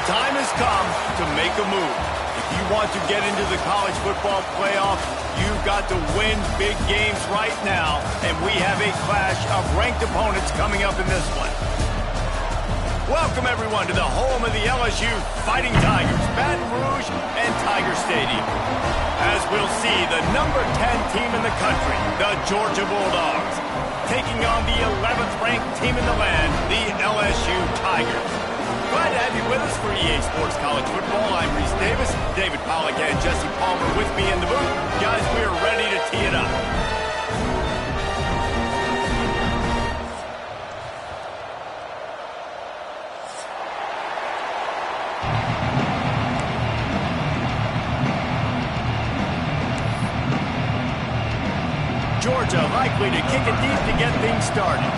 time has come to make a move. If you want to get into the college football playoff, you've got to win big games right now, and we have a clash of ranked opponents coming up in this one. Welcome, everyone, to the home of the LSU Fighting Tigers, Baton Rouge and Tiger Stadium. As we'll see, the number 10 team in the country, the Georgia Bulldogs, taking on the 11th ranked team in the land, the LSU Tigers. Glad to have you with us for EA Sports College Football. I'm Reese Davis, David Pollack and Jesse Palmer with me in the booth. Guys, we are ready to tee it up. Georgia likely to kick it deep to get things started.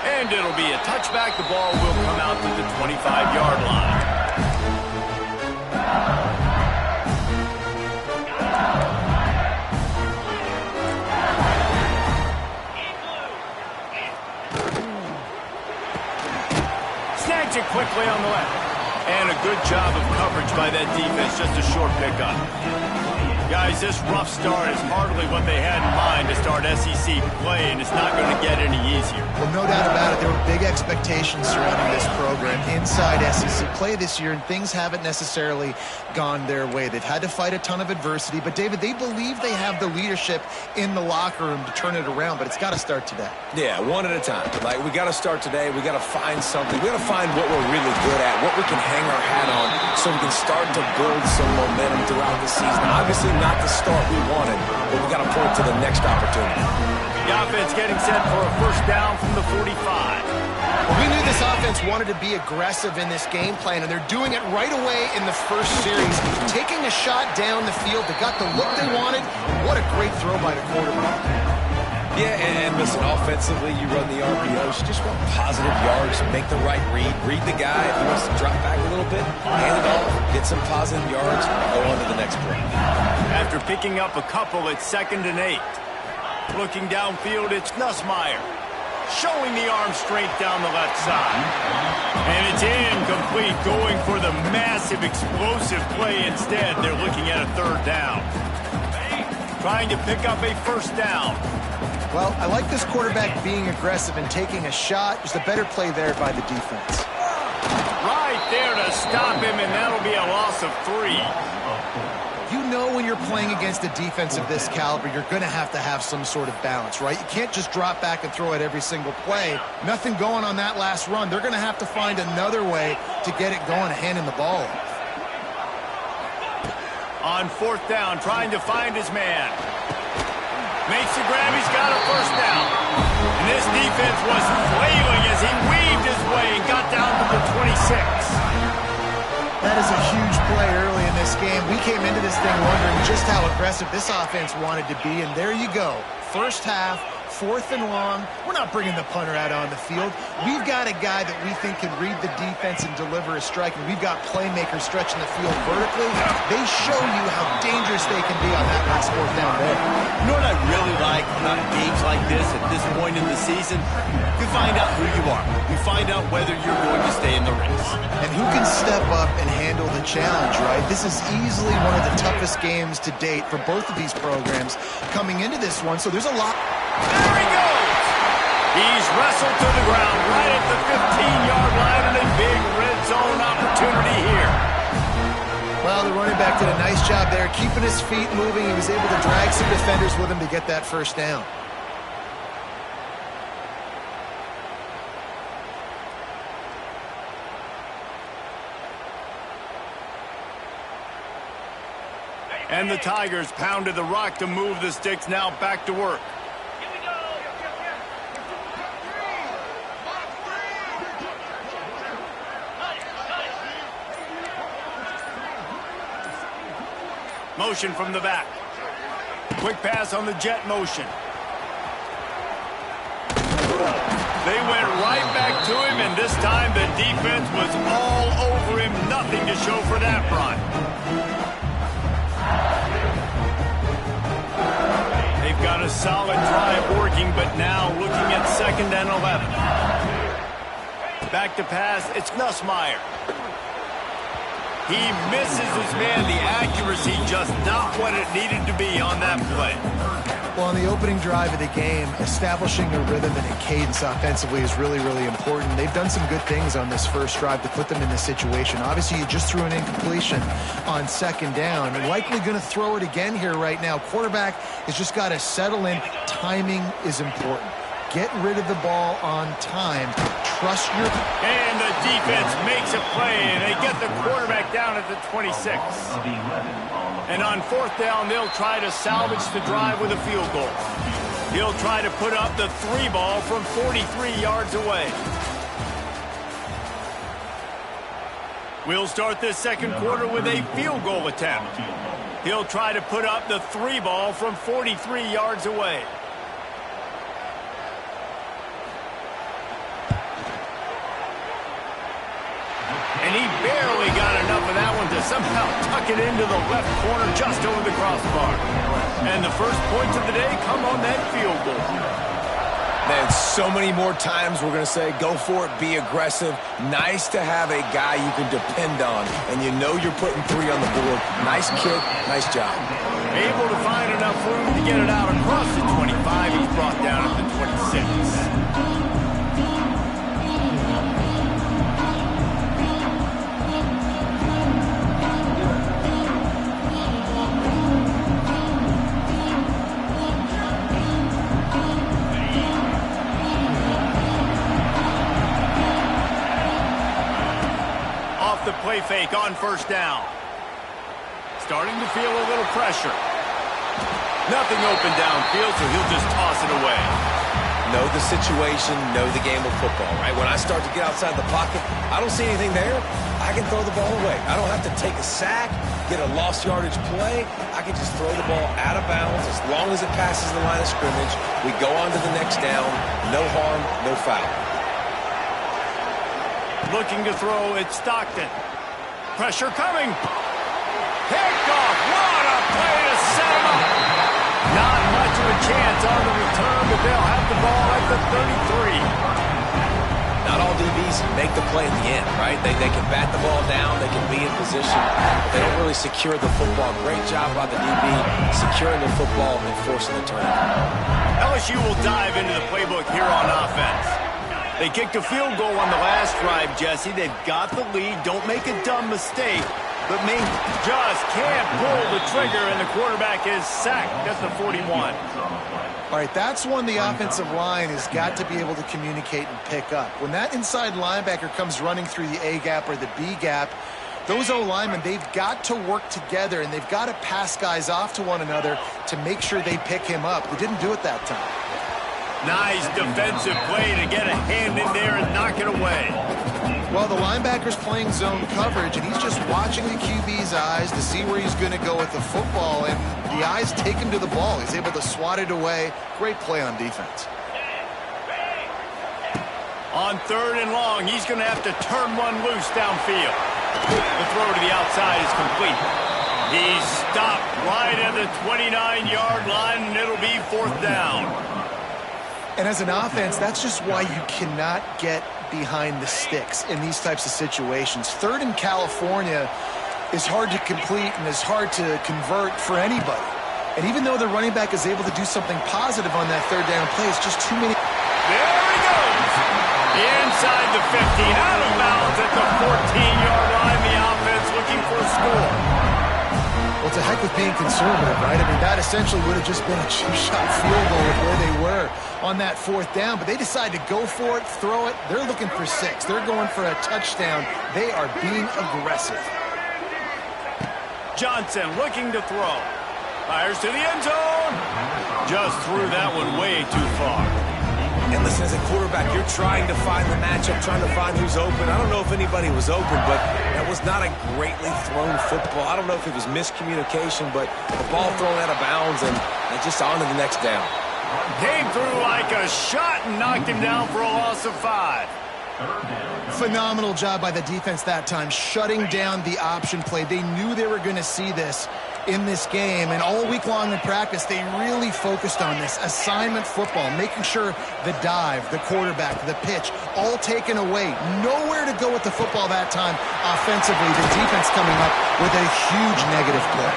And it'll be a touchback. The ball will come out to the 25-yard line. Snags it quickly on the left. And a good job of coverage by that defense, just a short pickup. Guys, this rough start is hardly what they had in mind to start SEC play, and it's not going to get any easier. Well, no doubt about it. There were big expectations surrounding this program inside SEC play this year, and things haven't necessarily gone their way. They've had to fight a ton of adversity, but, David, they believe they have the leadership in the locker room to turn it around, but it's got to start today. Yeah, one at a time. Like, we got to start today. We got to find something. We got to find what we're really good at, what we can hang our hat on, so we can start to build some momentum throughout the season. Obviously, not the start we wanted, but we got to point to the next opportunity. The offense getting set for a first down from the 45. Well, we knew this offense wanted to be aggressive in this game plan, and they're doing it right away in the first series, taking a shot down the field. They got the look they wanted. What a great throw by the quarterback. Yeah, and listen, offensively, you run the RPOs. You just want positive yards, make the right read the guy. If he wants to drop back a little bit, hand it off, get some positive yards, go on to the next play. After picking up a couple, it's 2nd and 8. Looking downfield, it's Nussmeier. Showing the arm strength down the left side. And it's incomplete, going for the massive explosive play instead. They're looking at a 3rd down. Trying to pick up a first down. Well, I like this quarterback being aggressive and taking a shot. Just a better play there by the defense. Right there to stop him, and that'll be a loss of 3. You know when you're playing against a defense of this caliber, you're going to have some sort of balance, right? You can't just drop back and throw it every single play. Nothing going on that last run. They're going to have to find another way to get it going, handing the ball off. On 4th down, trying to find his man. Makes the grab, he's got a first down. And this defense was flailing as he weaved his way and got down to the 26. That is a huge play early in this game. We came into this thing wondering just how aggressive this offense wanted to be, and there you go. First half, 4th and long. We're not bringing the punter out on the field. We've got a guy that we think can read the defense and deliver a strike, and we've got playmakers stretching the field vertically. They show you how dangerous they can be on that last 4th down there. You know what I really like about games like this at this point in the season? You find out who you are. You find out whether you're going to stay in the race. And who can step up and handle the challenge, right? This is easily one of the toughest games to date for both of these programs coming into this one, so there's a lot. There he goes! He's wrestled to the ground right at the 15-yard line, and a big red zone opportunity here. Well, the running back did a nice job there, keeping his feet moving. He was able to drag some defenders with him to get that first down. And the Tigers pounded the rock to move the sticks, now back to work. Motion from the back. Quick pass on the jet motion. They went right back to him, and this time the defense was all over him. Nothing to show for that run. They've got a solid drive working, but now looking at 2nd and 11. Back to pass, it's Nussmeier. He misses his man. The accuracy just not what it needed to be on that play. Well, on the opening drive of the game, establishing a rhythm and a cadence offensively is really, really important. They've done some good things on this first drive to put them in this situation. Obviously, you just threw an incompletion on 2nd down. And likely going to throw it again here right now. Quarterback has just got to settle in. Timing is important. Get rid of the ball on time. Trust your... And the defense makes a play, and they get the quarterback down at the 26. And on 4th down, they'll try to salvage the drive with a field goal. He'll try to put up the 3 ball from 43 yards away. We'll start this 2nd quarter with a field goal attempt. He'll try to put up the 3 ball from 43 yards away. And he barely got enough of that one to somehow tuck it into the left corner just over the crossbar. And the first points of the day come on that field goal. Man, so many more times we're going to say, go for it, be aggressive. Nice to have a guy you can depend on, and you know you're putting 3 on the board. Nice kick, nice job. Able to find enough room to get it out across the 25. He's brought down at the 26. The play fake on 1st down. Starting to feel a little pressure. Nothing open downfield, so he'll just toss it away. Know the situation, know the game of football, right? When I start to get outside the pocket, I don't see anything there, I can throw the ball away. I don't have to take a sack, get a lost yardage play. I can just throw the ball out of bounds as long as it passes the line of scrimmage. We go on to the next down. No harm, no foul. Looking to throw, it's Stockton. Pressure coming. Picked off. What a play to set him up. Not much of a chance on the return, but they'll have the ball at the 33. Not all DBs make the play at the end, right? They can bat the ball down. They can be in position. They don't really secure the football. Great job by the DB securing the football and forcing the turnover. LSU will dive into the playbook here on offense. They kicked a field goal on the last drive, Jesse. They've got the lead. Don't make a dumb mistake, but just can't pull the trigger, and the quarterback is sacked at the 41. All right, that's one the offensive line has got to be able to communicate and pick up. When that inside linebacker comes running through the A gap or the B gap, those O-linemen, they've got to work together, and they've got to pass guys off to one another to make sure they pick him up. They didn't do it that time. Nice defensive play to get a hand in there and knock it away. Well, the linebacker's playing zone coverage, and he's just watching the QB's eyes to see where he's going to go with the football, and the eyes take him to the ball. He's able to swat it away. Great play on defense. On 3rd and long, he's going to have to turn one loose downfield. The throw to the outside is complete. He's stopped right at the 29-yard line, and it'll be 4th down. And as an offense, that's just why you cannot get behind the sticks in these types of situations. 3rd in California is hard to complete and is hard to convert for anybody. And even though the running back is able to do something positive on that 3rd down play, it's just too many. There he goes. Inside the 15, out of bounds at the 14-yard line. The offense looking for a score. Well, it's a heck with being conservative, right? I mean, that essentially would have just been a cheap-shot field goal with where they were on that 4th down, but they decide to go for it, throw it. They're looking for 6. They're going for a touchdown. They are being aggressive. Johnson looking to throw. Fires to the end zone. Just threw that one way too far. And listen, as a quarterback, you're trying to find the matchup, trying to find who's open. I don't know if anybody was open, but that was not a greatly thrown football. I don't know if it was miscommunication, but the ball thrown out of bounds, and just on to the next down. Came through like a shot and knocked him down for a loss of 5. Phenomenal job by the defense that time, shutting down the option play. They knew they were going to see this, in this game, and all week long in practice, they really focused on this assignment football, making sure the dive, the quarterback, the pitch, all taken away. Nowhere to go with the football that time offensively. The defense coming up with a huge negative play.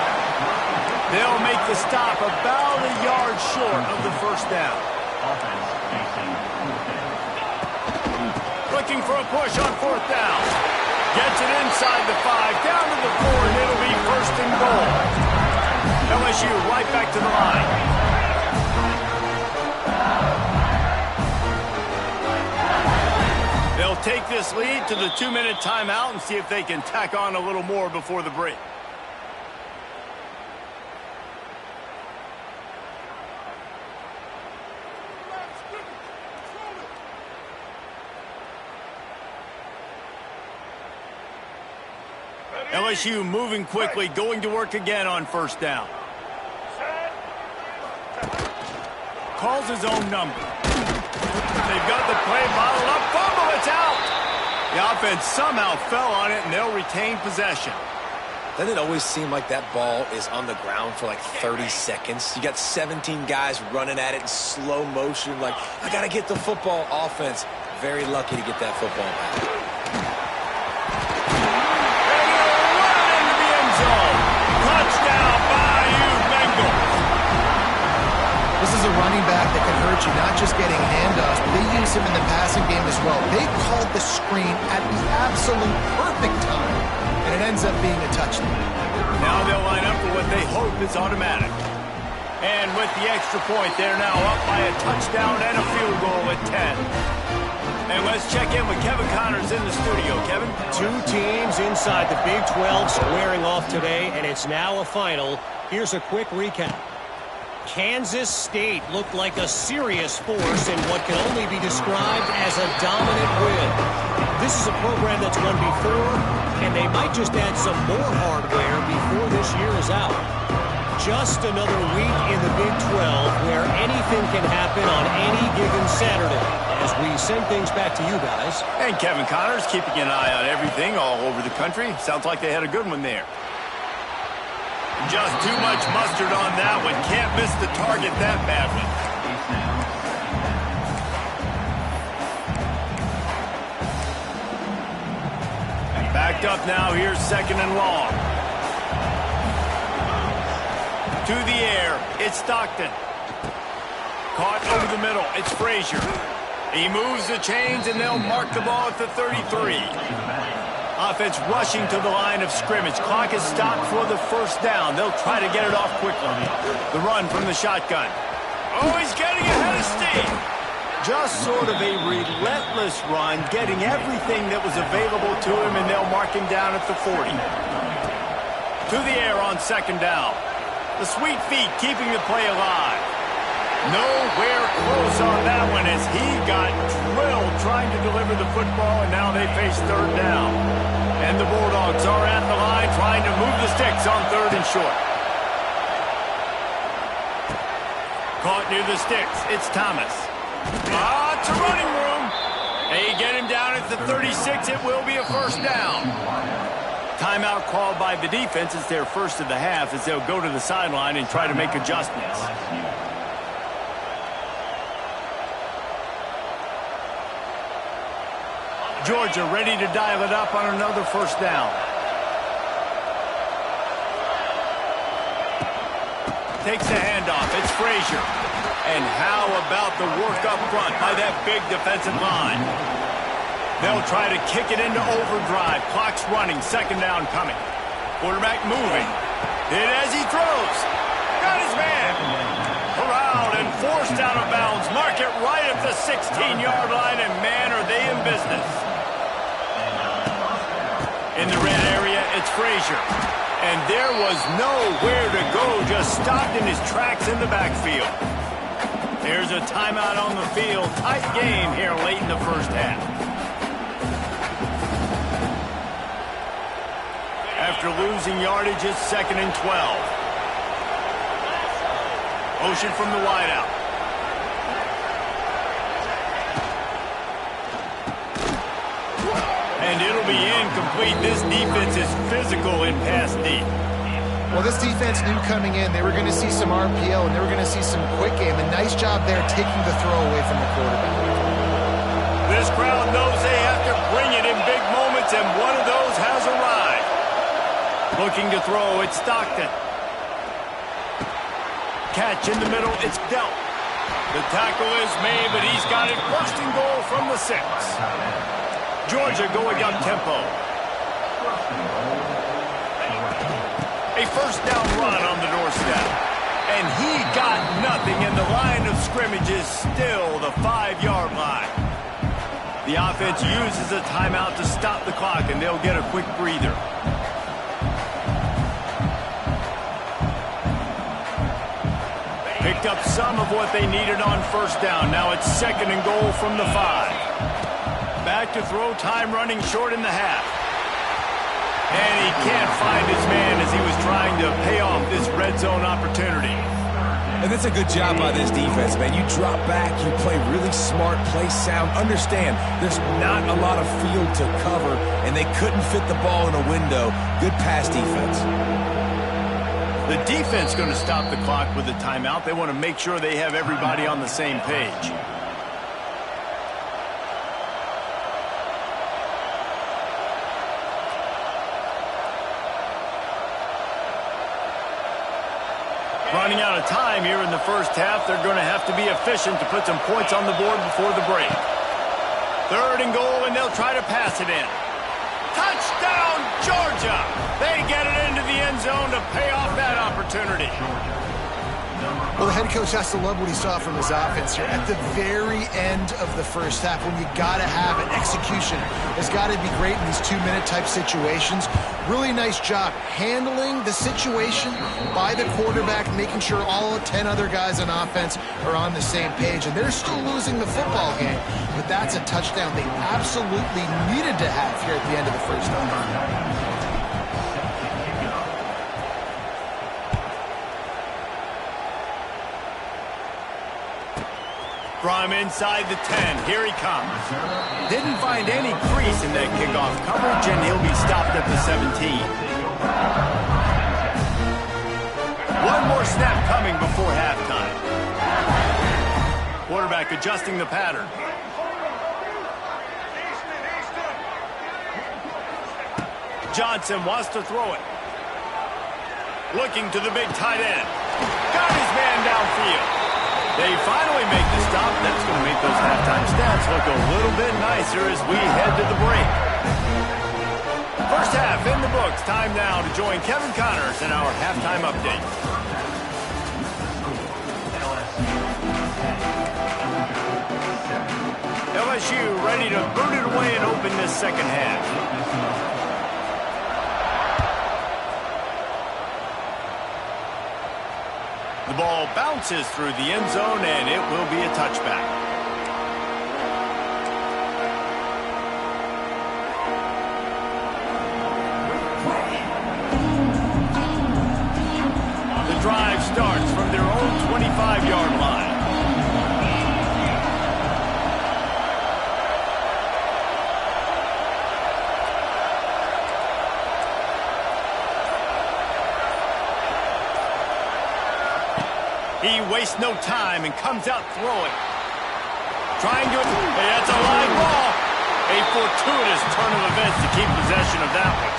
They'll make the stop about a yard short of the first down. Looking for a push on fourth down. Gets it inside the 5, down to the 4, and it'll be first and goal. LSU right back to the line. They'll take this lead to the 2-minute timeout and see if they can tack on a little more before the break. LSU moving quickly, going to work again on first down. Calls his own number. They've got the play bottled up. Fumble, it's out. The offense somehow fell on it, and they'll retain possession. Doesn't it always seem like that ball is on the ground for like 30 seconds? You got 17 guys running at it in slow motion. Like, I got to get the football. Offense, very lucky to get that football back. Touchdown, Bayou Bengals. This is a running back that can hurt you, not just getting handoffs, but they use him in the passing game as well. They called the screen at the absolute perfect time, and it ends up being a touchdown. Now they'll line up for what they hope is automatic. And with the extra point, they're now up by a touchdown and a field goal at 10. And let's check in with Kevin Connors in the studio. Kevin? Two teams inside the Big 12 squaring off today, and it's now a final. Here's a quick recap. Kansas State looked like a serious force in what can only be described as a dominant win. This is a program that's won before, and they might just add some more hardware before this year is out. Just another week in the Big 12 where anything can happen on any given Saturday. As we send things back to you guys. And Kevin Connors keeping an eye on everything all over the country. Sounds like they had a good one there. Just too much mustard on that one. Can't miss the target that badly. Backed up now. Here's second and long. To the air. It's Stockton. Caught over the middle. It's Frazier. He moves the chains, and they'll mark the ball at the 33. Offense rushing to the line of scrimmage. Clock is stopped for the first down. They'll try to get it off quickly. The run from the shotgun. Oh, he's getting ahead of steam. Just sort of a relentless run, getting everything that was available to him, and they'll mark him down at the 40. To the air on second down. The sweet feet keeping the play alive. Nowhere close on that one as he got drilled trying to deliver the football, and now they face third down. And the Bulldogs are at the line trying to move the sticks on third and short. Caught near the sticks. It's Thomas. It's a running room. They get him down at the 36. It will be a first down. Timeout called by the defense. It's their first of the half as they'll go to the sideline and try to make adjustments. Georgia ready to dial it up on another first down. Takes the handoff. It's Frazier. And how about the work up front by that big defensive line? They'll try to kick it into overdrive. Clock's running. Second down coming. Quarterback moving. Did as he throws. Got his man. Corralled and forced out of bounds. Mark it right at the 16-yard line, and man, are they in business. In the red area, it's Frazier. And there was nowhere to go, just stopped in his tracks in the backfield. There's a timeout on the field. Tight game here late in the first half. After losing yardage, it's second and 12. Motion from the wideout. And it'll be incomplete. This defense is physical in pass deep. Well, this defense knew coming in they were going to see some RPO and they were going to see some quick game. A nice job there taking the throw away from the quarterback. This crowd knows they have to bring it in big moments, and one of those has arrived. Looking to throw, it's Stockton. Catch in the middle, it's dealt. The tackle is made, but he's got it first and goal from the 6. Georgia going up tempo. A first down run on the doorstep. And he got nothing, and the line of scrimmage is still the 5-yard line. The offense uses a timeout to stop the clock, and they'll get a quick breather. Picked up some of what they needed on first down. Now it's second and goal from the 5. Back to throw, time running short in the half. And he can't find his man as he was trying to pay off this red zone opportunity. And that's a good job by this defense, man. You drop back, you play really smart, play sound. Understand, there's not a lot of field to cover, and they couldn't fit the ball in a window. Good pass defense. The defense going to stop the clock with a timeout. They want to make sure they have everybody on the same page. Running out of time here in the first half. They're going to have to be efficient to put some points on the board before the break. Third and goal, and they'll try to pass it in. Touchdown, Georgia! They get it into the end zone to pay off that opportunity. Well, the head coach has to love what he saw from his offense here. At the very end of the first half, when you got to have an execution, has got to be great in these 2-minute type situations. Really nice job handling the situation by the quarterback, making sure all 10 other guys on offense are on the same page. And they're still losing the football game, but that's a touchdown they absolutely needed to have here at the end of the first half. From inside the 10, here he comes. Didn't find any crease in that kickoff coverage, and he'll be stopped at the 17. One more snap coming before halftime. Quarterback adjusting the pattern. Johnson wants to throw it. Looking to the big tight end. Got his man downfield. They finally make the stop. That's going to make those halftime stats look a little bit nicer as we head to the break. First half in the books. Time now to join Kevin Connors in our halftime update. LSU ready to boot it away and open this second half. The ball bounces through the end zone, and it will be a touchback. The drive starts from their own 25-yard line. He wastes no time and comes out throwing. Trying to... Hey, that's a line ball. A fortuitous turn of events to keep possession of that one.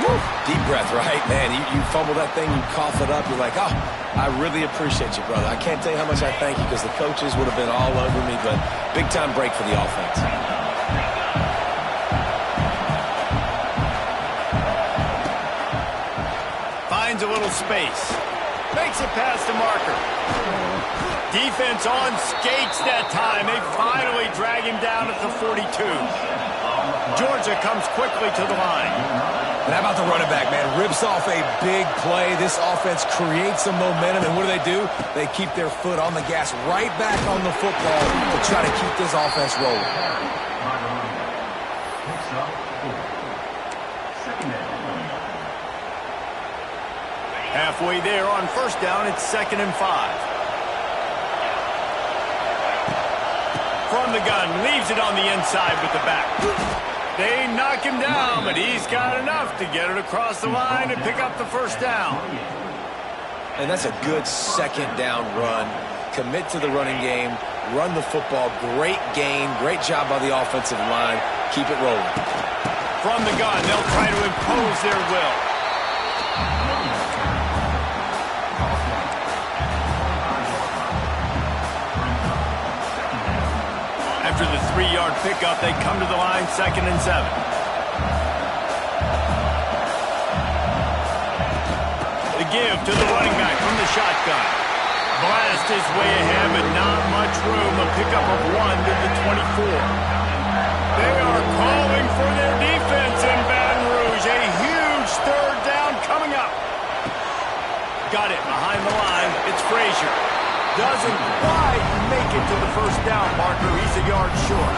Woo. Deep breath, right? Man, you fumble that thing, you cough it up. You're like, oh, I really appreciate you, brother. I can't tell you how much I thank you because the coaches would have been all over me, but big-time break for the offense. Finds a little space. Makes it past the marker. Defense on skates that time. They finally drag him down at the 42. Georgia comes quickly to the line. And how about the running back, man? Rips off a big play. This offense creates some momentum, and what do? They keep their foot on the gas right back on the football to try to keep this offense rolling. Halfway there on first down, it's 2nd and 5. From the gun, leaves it on the inside with the back. They knock him down, but he's got enough to get it across the line and pick up the first down. And that's a good second down run. Commit to the running game, run the football. Great gain, great job by the offensive line. Keep it rolling. From the gun, they'll try to impose their will. After the 3-yard pickup, they come to the line, 2nd and 7. The give to the running back from the shotgun. Blast his way ahead, but not much room. A pickup of 1 to the 24. They are calling for their defense in Baton Rouge. A huge 3rd down coming up. Got it behind the line. It's Frazier. Doesn't quite make it to the first down marker. He's a yard short.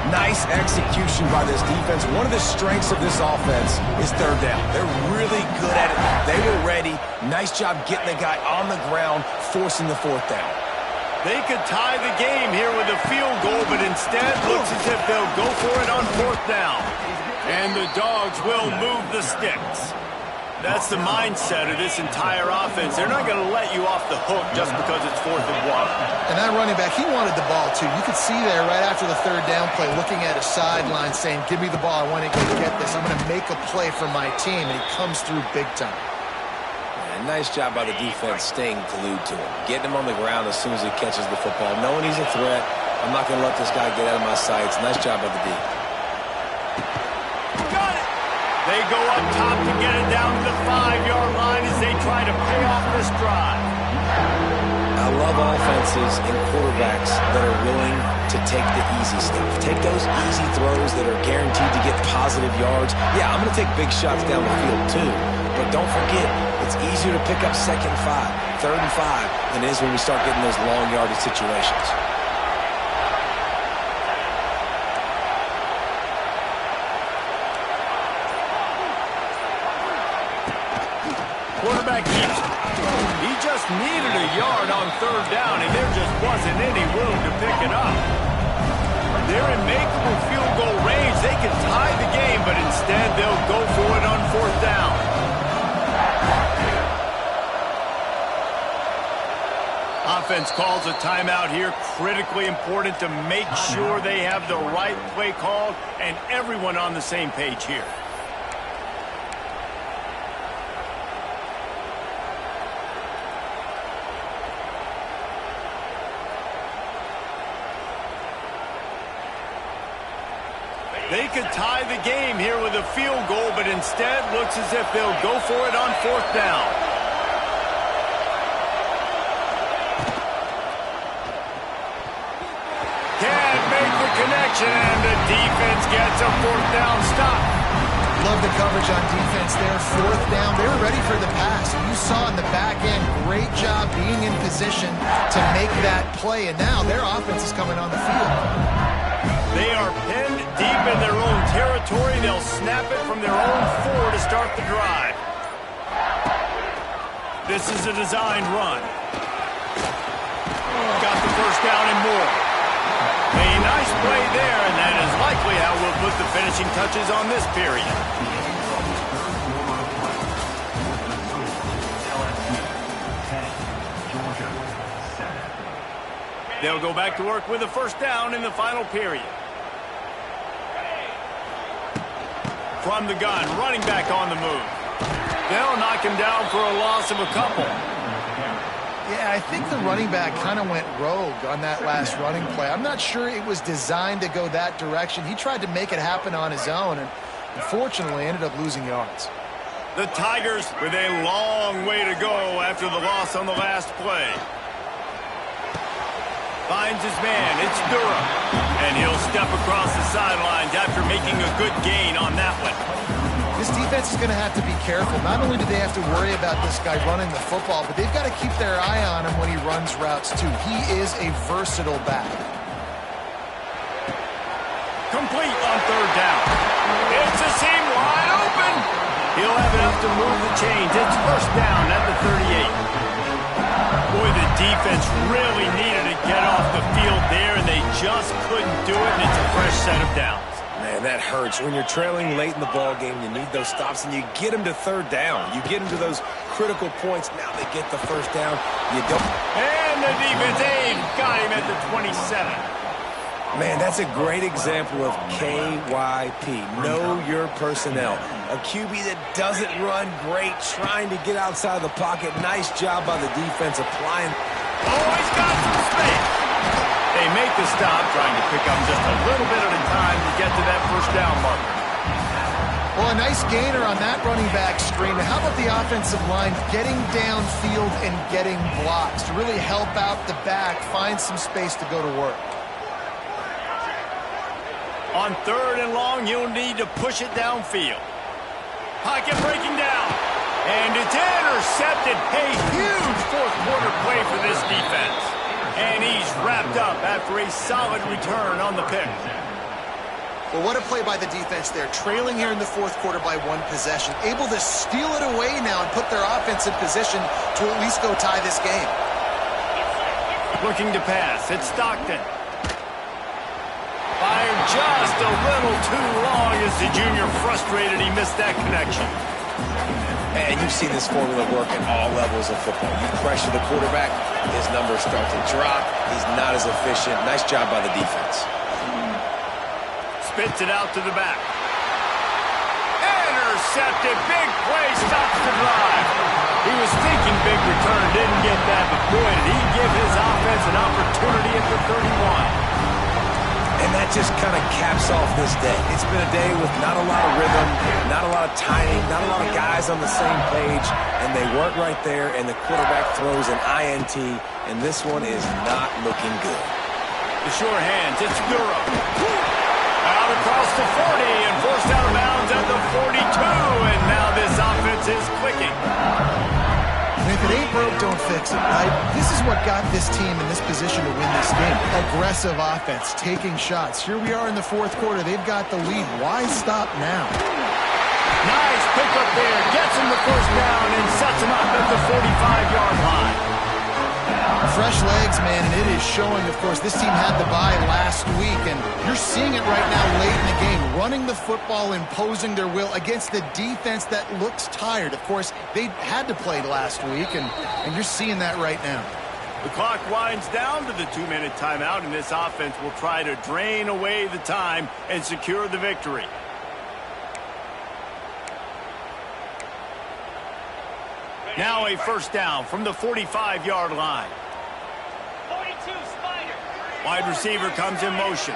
Nice execution by this defense. One of the strengths of this offense is 3rd down. They're really good at it. They were ready. Nice job getting the guy on the ground, forcing the 4th down. They could tie the game here with a field goal, but instead looks as if they'll go for it on 4th down. And the Dogs will move the sticks. That's the mindset of this entire offense. They're not going to let you off the hook just because it's 4th and 1. And that running back, he wanted the ball too. You could see there right after the 3rd down play looking at his sideline saying, give me the ball. I want to go get this. I'm going to make a play for my team. And he comes through big time. And nice job by the defense staying glued to him. Getting him on the ground as soon as he catches the football. Knowing he's a threat. I'm not going to let this guy get out of my sights. Nice job by the D. They go up top to get it down to the 5-yard line as they try to pay off this drive. I love offenses and quarterbacks that are willing to take the easy stuff. Take those easy throws that are guaranteed to get positive yards. Yeah, I'm going to take big shots down the field too. But don't forget, it's easier to pick up 2nd and 5, 3rd and 5 than it is when we start getting those long yardage situations. Quarterback keeps it. He just needed a yard on 3rd down, and there just wasn't any room to pick it up. They're in makeable field goal range. They can tie the game, but instead they'll go for it on 4th down. Offense calls a timeout here. Critically important to make sure they have the right play called and everyone on the same page here. They could tie the game here with a field goal, but instead looks as if they'll go for it on 4th down. Can't make the connection, and the defense gets a 4th down stop. Love the coverage on defense there. 4th down. They were ready for the pass. You saw in the back end, great job being in position to make that play, and now their offense is coming on the field. They are pinned deep in their own territory. They'll snap it from their own 4 to start the drive. This is a designed run. Got the first down and more. A nice play there, and that is likely how we'll put the finishing touches on this period. They'll go back to work with a first down in the final period. From the gun, running back on the move. They'll knock him down for a loss of a couple. Yeah, I think the running back kind of went rogue on that last running play. I'm not sure it was designed to go that direction. He tried to make it happen on his own and unfortunately ended up losing yards. The Tigers with a long way to go after the loss on the last play. Finds his man, it's Durham. And he'll step across the sidelines after making a good gain on that one. This defense is going to have to be careful. Not only do they have to worry about this guy running the football, but they've got to keep their eye on him when he runs routes too. He is a versatile back. Complete on 3rd down. It's a seam wide open. He'll have enough to move the chains. It's first down at the 38. Boy, the defense really needed to get off the field there, and they just couldn't do it, and it's a fresh set of downs. Man, that hurts. When you're trailing late in the ball game, you need those stops, and you get them to third down. You get them to those critical points. Now they get the first down. You don't. And the defense aid got him at the 27. Man, that's a great example of KYP. Know your personnel. A QB that doesn't run great, trying to get outside the pocket. Nice job by the defense applying. Oh, he's got some space. They make the stop, trying to pick up just a little bit at a time to get to that first down marker. Well, a nice gainer on that running back screen. How about the offensive line getting downfield and getting blocks to really help out the back, find some space to go to work? On 3rd and long, you'll need to push it downfield. Pocket breaking down. And it's intercepted. A huge fourth-quarter play for this defense. And he's wrapped up after a solid return on the pick. Well, what a play by the defense there. Trailing here in the fourth quarter by 1 possession. Able to steal it away now and put their offense in position to at least go tie this game. Looking to pass. It's Stockton. Fired just a little too long as the junior frustrated he missed that connection. And you've seen this formula work at all levels of football. You pressure the quarterback, his numbers start to drop. He's not as efficient. Nice job by the defense. Spits it out to the back. Intercepted. Big play. Stops the drive. He was thinking big return. Didn't get that. But boy, did he give his offense an opportunity at the 31. And that just kind of caps off this day. It's been a day with not a lot of rhythm, not a lot of timing, not a lot of guys on the same page, and they weren't right there, and the quarterback throws an INT, and this one is not looking good. The sure hands, it's Guro. Out across the 40 and forced out of bounds at the 42, and now this offense is clicking. And if it ain't broke, don't fix it, right? This is what got this team in this position to win this game. Aggressive offense, taking shots. Here we are in the fourth quarter. They've got the lead. Why stop now? Nice pickup there. Gets him the first down and sets him up at the 45-yard line. Fresh legs, man, and it is showing, of course, this team had the bye last week, and you're seeing it right now late in the game, running the football, imposing their will against the defense that looks tired. Of course, they had to play last week, and you're seeing that right now. The clock winds down to the 2-minute timeout, and this offense will try to drain away the time and secure the victory. Now a first down from the 45-yard line. 42 Spider. Wide receiver comes in motion.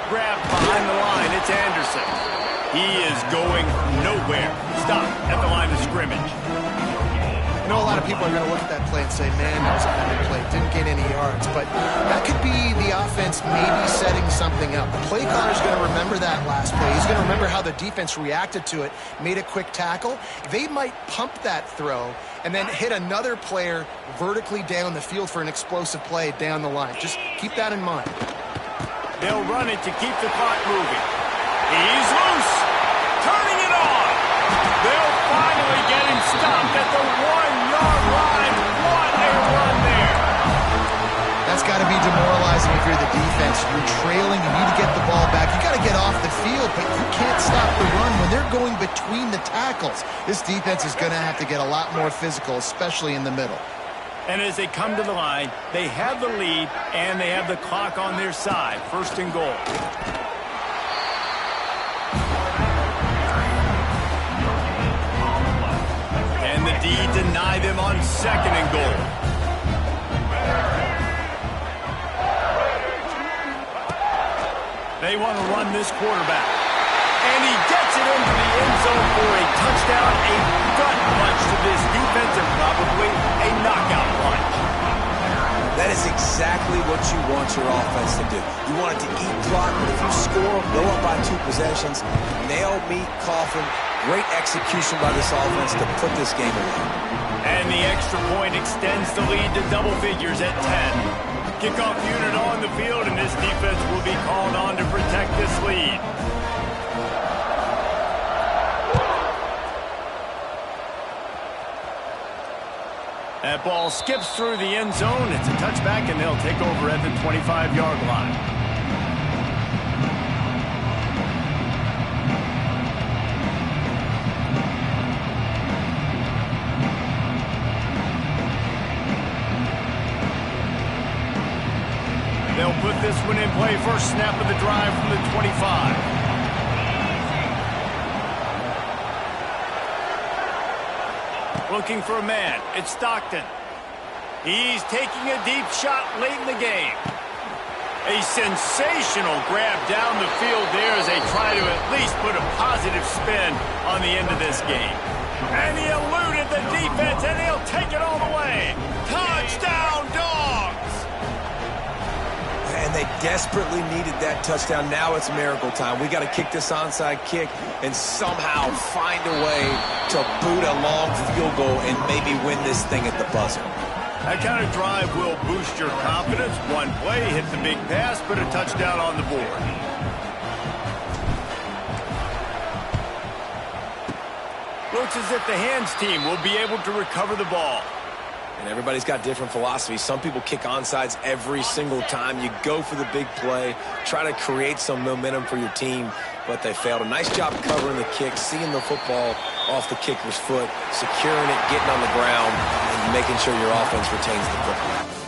Grabbed behind the line. It's Anderson. He is going nowhere. Stop at the line of scrimmage. I know a lot of people are going to look at that play and say, man, that was a bad play. Didn't gain any yards. But that could be the offense maybe setting something up. The play caller's going to remember that last play. He's going to remember how the defense reacted to it, made a quick tackle. They might pump that throw and then hit another player vertically down the field for an explosive play down the line. Just keep that in mind. They'll run it to keep the clock moving. He's loose. Turning it on. They'll finally get him stopped at the 1-yard line. What a run there. That's got to be demoralizing if you're the defense. You're trailing. You need to get the ball back. You got to get off the field, but you can't stop the run when they're going between the tackles. This defense is going to have to get a lot more physical, especially in the middle. And as they come to the line, they have the lead, and they have the clock on their side. First and goal. And the D deny them on second and goal. They want to run this quarterback. And he gets it into the end zone for a touchdown, a gut punch to this defense, and probably a knockout punch. That is exactly what you want your offense to do. You want it to eat clock, but if you score, go up by 2 possessions, nail, meet, coffin, great execution by this offense to put this game away. And the extra point extends the lead to double figures at 10. Kickoff unit on the field, and this defense will be called on to protect this lead. That That ball skips through the end zone. It's a touchback, and they'll take over at the 25-yard line. They'll put this one in play. First snap of the drive from the 25. Looking for a man. It's Stockton. He's taking a deep shot late in the game. A sensational grab down the field there as they try to at least put a positive spin on the end of this game. And he eluded the defense, and he'll take it all the way. Touchdown, Dogs! And they desperately needed that touchdown. Now it's miracle time. We got to kick this onside kick and somehow find a way to boot a long field goal and maybe win this thing at the buzzer. That kind of drive will boost your confidence. One play, hit the big pass, put a touchdown on the board. Looks as if the hands team will be able to recover the ball. And everybody's got different philosophies. Some people kick onsides every single time. You go for the big play, try to create some momentum for your team, but they failed. A nice job covering the kick, seeing the football off the kicker's foot, securing it, getting on the ground, and making sure your offense retains the football.